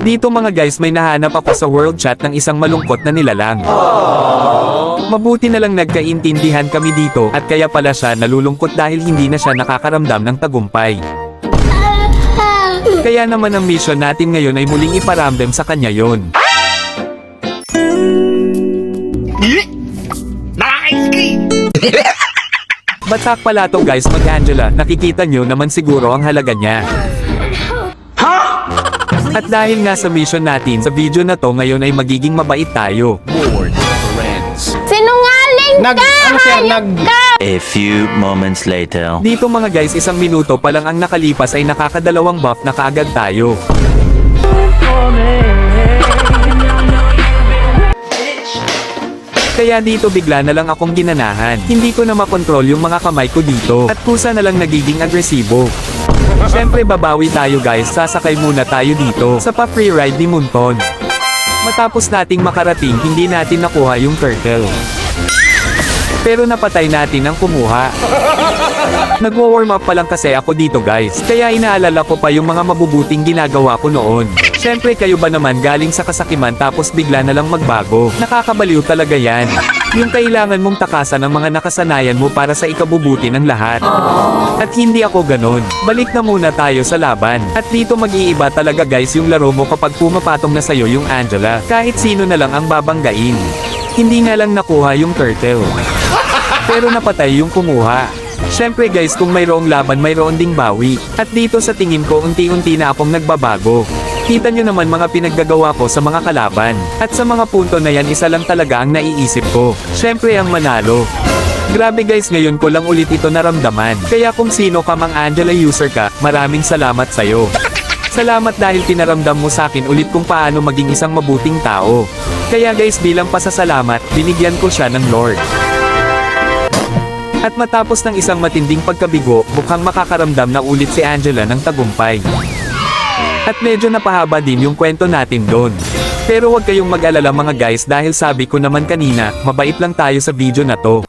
Dito mga guys may nahanap ako sa world chat ng isang malungkot na nilalang. Mabuti na lang nagkaintindihan kami dito at kaya pala siya nalulungkot dahil hindi na siya nakakaramdam ng tagumpay. Kaya naman ang mission natin ngayon ay muling iparamdam sa kanya yon. Batak pala to guys mag-Angela, nakikita nyo naman siguro ang halaga niya. At dahil nga sa mission natin sa video na to ngayon ay magiging mabait tayo. Sinungaling ka! A few moments later. Dito mga guys 1 minuto pa lang ang nakalipas ay nakakadalawang buff na kaagad tayo. Kaya dito bigla na lang akong ginanahan. Hindi ko na makontrol yung mga kamay ko dito. At kusa na lang nagiging agresibo. Siyempre babawi tayo guys, sasakay muna tayo dito sa pa-free ride ni Munton. Matapos nating makarating, hindi natin nakuha yung turtle. Pero napatay natin ang kumuha. Nagwo-warm up pa lang kasi ako dito guys, kaya inaalala ko pa yung mga mabubuting ginagawa ko noon. Siyempre kayo ba naman galing sa kasakiman tapos bigla na lang magbago? Nakakabaliw talaga yan. Yung kailangan mong takasan ang mga nakasanayan mo para sa ikabubuti ng lahat. At hindi ako ganon. Balik na muna tayo sa laban. At dito mag-iiba talaga guys yung laro mo kapag pumapatong na sayo yung Angela. Kahit sino na lang ang babanggain. Hindi nga lang nakuha yung turtle. Pero napatay yung kumuha. Siyempre guys kung mayroong laban mayroon ding bawi. At dito sa tingin ko unti-unti na akong nagbabago. Kita nyo naman mga pinaggagawa ko sa mga kalaban. At sa mga punto na yan isa lang talaga ang naiisip ko. Siyempre ang manalo. Grabe guys ngayon ko lang ulit ito naramdaman. Kaya kung sino ka mang Angela user ka, maraming salamat sa'yo. Salamat dahil pinaramdam mo sa akin ulit kung paano maging isang mabuting tao. Kaya guys bilang pasasalamat, binigyan ko siya ng Lord. At matapos ng isang matinding pagkabigo, mukhang makakaramdam na ulit si Angela ng tagumpay. At medyo napahaba din yung kwento natin doon. Pero huwag kayong mag-alala mga guys dahil sabi ko naman kanina, mabait lang tayo sa video na to.